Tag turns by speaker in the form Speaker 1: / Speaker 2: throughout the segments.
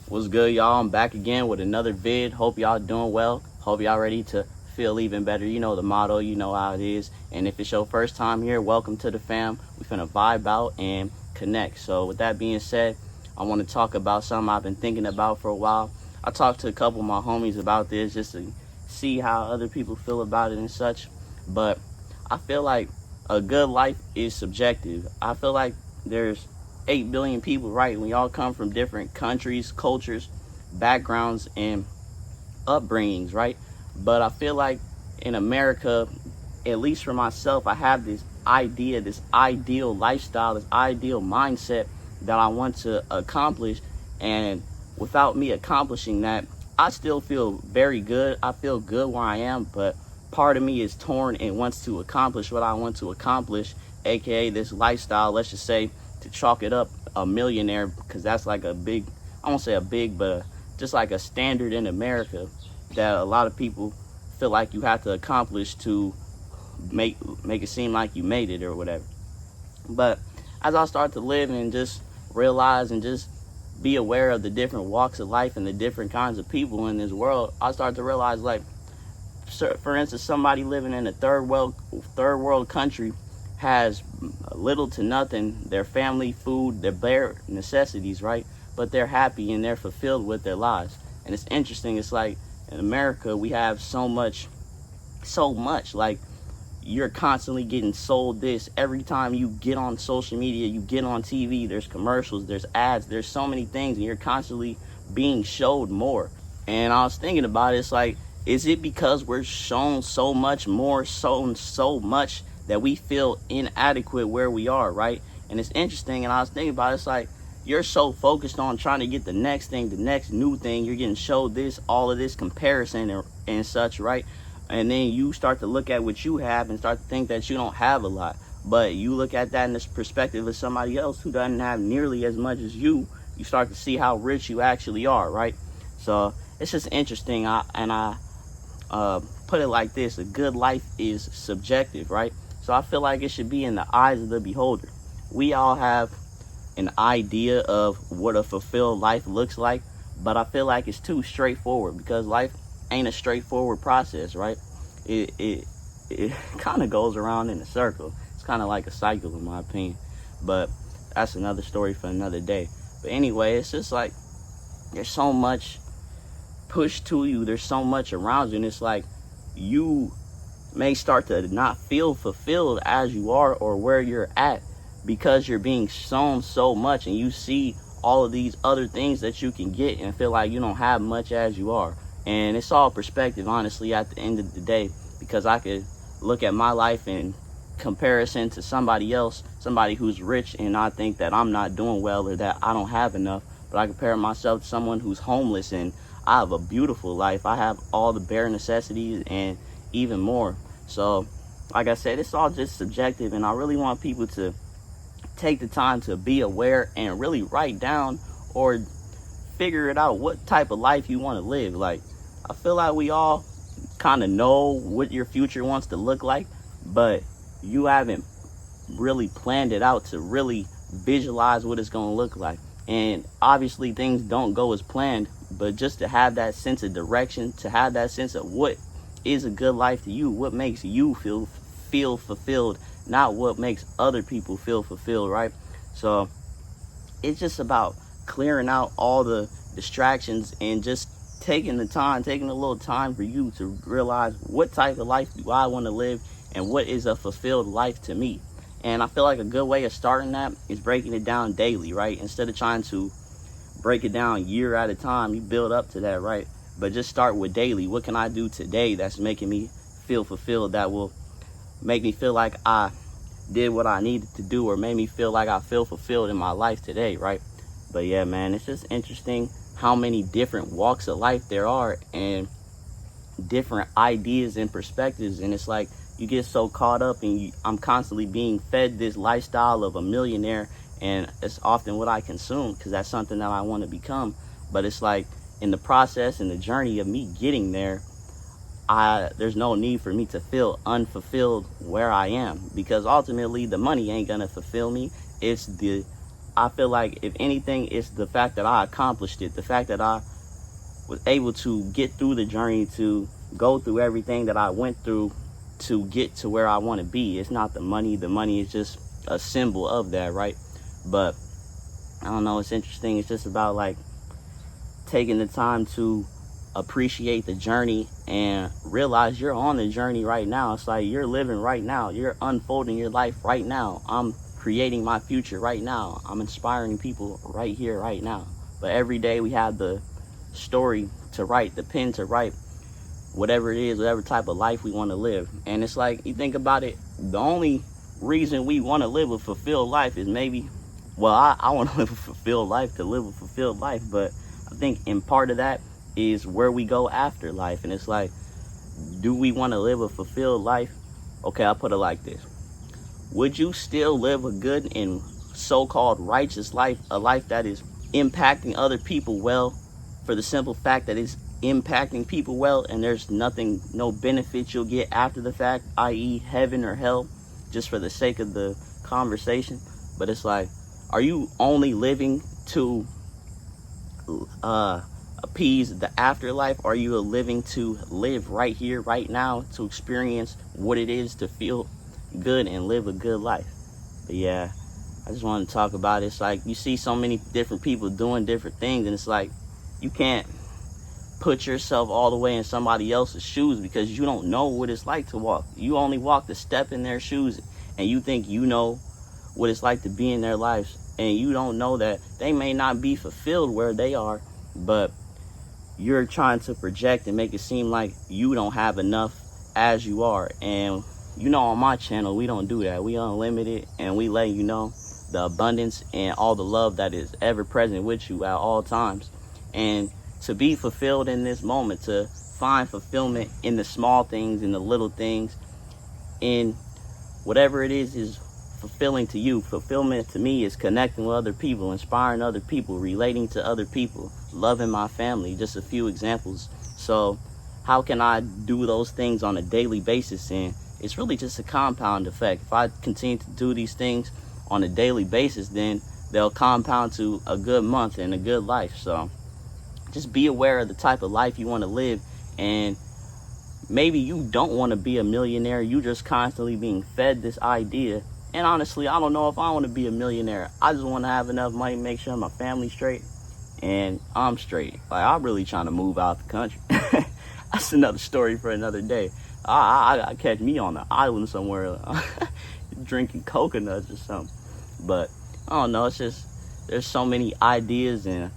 Speaker 1: What's good, y'all? I'm back again with another vid. Hope y'all doing well. Hope y'all ready to feel even better. You know the motto, you know how it is. And if it's your first time here, welcome to the fam. We finna vibe out and connect. So with that being said, I want to talk about something I've been thinking about for a while. I talked to a couple of my homies about this just to see how other people feel about it and such. But I feel like a good life is subjective. I feel like there's 8 billion people, right? We all come from different countries, cultures, backgrounds, and upbringings, right? But I feel like in America, at least for myself, I have this idea, this ideal lifestyle, this ideal mindset that I want to accomplish. And without me accomplishing that, I still feel very good. I feel good where I am, but part of me is torn and wants to accomplish what I want to accomplish, aka this lifestyle. Let's just say, to chalk it up, a millionaire, because that's like a big, I won't say a big, but just like a standard in America that a lot of people feel like you have to accomplish to make it seem like you made it or whatever. But as I start to live and just realize and just be aware of the different walks of life and the different kinds of people in this world, I start to realize, like, for instance, somebody living in a third world country has little to nothing, their family, food, their bare necessities, right? But they're happy and they're fulfilled with their lives. And it's interesting. It's like in America, we have so much. Like, you're constantly getting sold this. Every time you get on social media, you get on TV, there's commercials, there's ads, there's so many things, and you're constantly being showed more. And I was thinking about it, it's like, is it because we're shown so much more, shown so much, that we feel inadequate where we are, right? And it's interesting, and I was thinking about it, it's like, you're so focused on trying to get the next thing, the next new thing, you're getting showed this, all of this comparison and such, right? And then you start to look at what you have and start to think that you don't have a lot. But you look at that in this perspective of somebody else who doesn't have nearly as much as you start to see how rich you actually are, right? So it's just interesting. I put it like this: a good life is subjective, right? So I feel like it should be in the eyes of the beholder. We all have an idea of what a fulfilled life looks like, but I feel like it's too straightforward, because life ain't a straightforward process, right? It kind of goes around in a circle. It's kind of like a cycle, in my opinion. But that's another story for another day. But anyway, it's just like there's so much pushed to you. There's so much around you, and it's like you may start to not feel fulfilled as you are or where you're at, because you're being shown so much, and you see all of these other things that you can get and feel like you don't have much as you are. And it's all perspective, honestly, at the end of the day, because I could look at my life in comparison to somebody else, somebody who's rich, and I think that I'm not doing well or that I don't have enough. But I compare myself to someone who's homeless, and I have a beautiful life. I have all the bare necessities and even more. So, like I said, it's all just subjective, and I really want people to take the time to be aware and really write down or figure it out what type of life you want to live. Like, I feel like we all kind of know what your future wants to look like, but you haven't really planned it out to really visualize what it's going to look like. And obviously things don't go as planned, but just to have that sense of direction, to have that sense of what is a good life to you, what makes you feel fulfilled, not what makes other people feel fulfilled, right? So it's just about clearing out all the distractions and just taking a little time for you to realize what type of life do I want to live and what is a fulfilled life to me. And I feel like a good way of starting that is breaking it down daily, right? Instead of trying to break it down year at a time, you build up to that, right? But just start with daily. What can I do today that's making me feel fulfilled, that will make me feel like I did what I needed to do, or made me feel like I feel fulfilled in my life today, right? But yeah, man, it's just interesting how many different walks of life there are and different ideas and perspectives. And it's like you get so caught up, and I'm constantly being fed this lifestyle of a millionaire, and it's often what I consume because that's something that I want to become. But it's like in the process and the journey of me getting there, there's no need for me to feel unfulfilled where I am, because ultimately the money ain't gonna fulfill me. It's the I feel like if anything, it's the fact that I accomplished it, the fact that I was able to get through the journey, to go through everything that I went through to get to where I want to be. It's not the money. The money is just a symbol of that, right? But I don't know, it's interesting. It's just about like taking the time to appreciate the journey and realize you're on the journey right now. It's like you're living right now. You're unfolding your life right now. I'm creating my future right now. I'm inspiring people right here, right now. But every day we have the story to write, the pen to write, whatever it is, whatever type of life we want to live. And it's like, you think about it, the only reason we want to live a fulfilled life is maybe, well, I want to live a fulfilled life to live a fulfilled life, but I think in part of that is where we go after life. And it's like, do we want to live a fulfilled life? Okay, I'll put it like this. Would you still live a good and so-called righteous life, a life that is impacting other people well, for the simple fact that it's impacting people well and there's nothing, no benefit you'll get after the fact, i.e. heaven or hell, just for the sake of the conversation? But it's like, are you only living to appease the afterlife? Are you living to live right here, right now, to experience what it is to feel good and live a good life? But yeah, I just want to talk about it. It's like you see so many different people doing different things, and it's like you can't put yourself all the way in somebody else's shoes because you don't know what it's like to walk. You only walk to step in their shoes, and you think you know what it's like to be in their lives, and you don't know that they may not be fulfilled where they are, but you're trying to project and make it seem like you don't have enough as you are. And you know, on my channel, we don't do that. We unlimited, and we let you know the abundance and all the love that is ever present with you at all times. And to be fulfilled in this moment, to find fulfillment in the small things, in the little things, in whatever it is fulfilling to you. Fulfillment to me is connecting with other people, inspiring other people, relating to other people, loving my family, just a few examples. So how can I do those things on a daily basis? And it's really just a compound effect. If I continue to do these things on a daily basis, then they'll compound to a good month and a good life. So just be aware of the type of life you want to live. And maybe you don't want to be a millionaire. You just constantly being fed this idea. And honestly, I don't know if I want to be a millionaire. I just want to have enough money to make sure my family's straight and I'm straight. Like, I'm really trying to move out the country. That's another story for another day. I catch me on the island somewhere drinking coconuts or something. But I don't know, it's just there's so many ideas and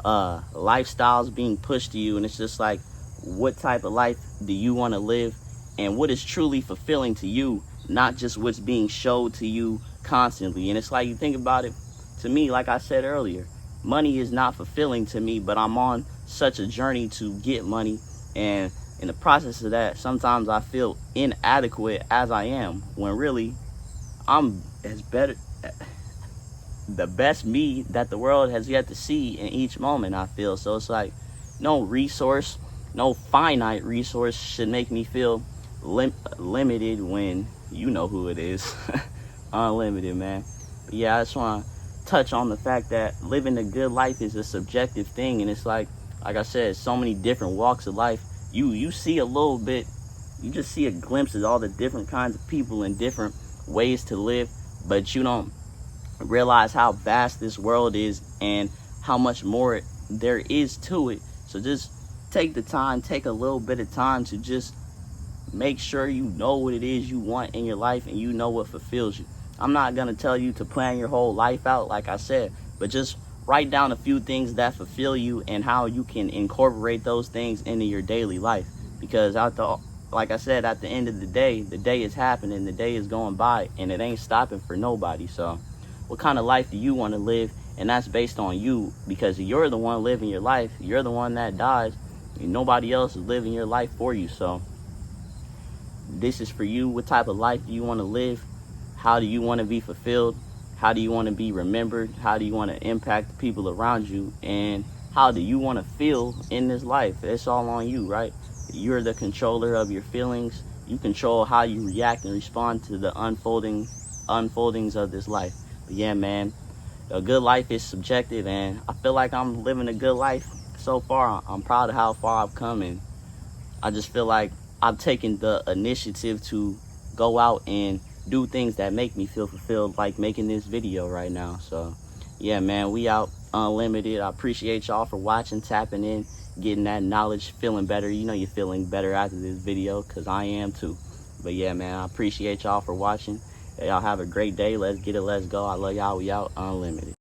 Speaker 1: lifestyles being pushed to you, and it's just like, what type of life do you want to live, and what is truly fulfilling to you, not just what's being showed to you constantly. And it's like, you think about it, to me, like I said earlier, money is not fulfilling to me, but I'm on such a journey to get money, and in the process of that, sometimes I feel inadequate as I am, when really I'm the best me that the world has yet to see in each moment, I feel. So it's like, no resource, no finite resource should make me feel limited when you know who it is. Unlimited, man. But yeah, I just want to touch on the fact that living a good life is a subjective thing. And it's like I said, so many different walks of life. You see a little bit, you just see a glimpse of all the different kinds of people and different ways to live, but you don't realize how vast this world is and how much more there is to it. So just take the time, take a little bit of time to just make sure you know what it is you want in your life and you know what fulfills you. I'm not going to tell you to plan your whole life out, like I said, but just write down a few things that fulfill you and how you can incorporate those things into your daily life. Because like I said, at the end of the day is happening, the day is going by, and it ain't stopping for nobody. So what kind of life do you want to live? And that's based on you, because you're the one living your life. You're the one that dies, and nobody else is living your life for you. So this is for you. What type of life do you want to live? How do you want to be fulfilled? How do you want to be remembered? How do you want to impact the people around you? And how do you want to feel in this life? It's all on you, right? You're the controller of your feelings. You control how you react and respond to the unfoldings of this life. But yeah, man, a good life is subjective, and I feel like I'm living a good life so far. I'm proud of how far I've come, and I just feel like I've taken the initiative to go out and do things that make me feel fulfilled, like making this video right now. So yeah, man, we out unlimited. I appreciate y'all for watching, tapping in, getting that knowledge, feeling better. You know you're feeling better after this video, because I am too. But yeah, man, I appreciate y'all for watching. Y'all have a great day. Let's get it, let's go. I love y'all. We out unlimited.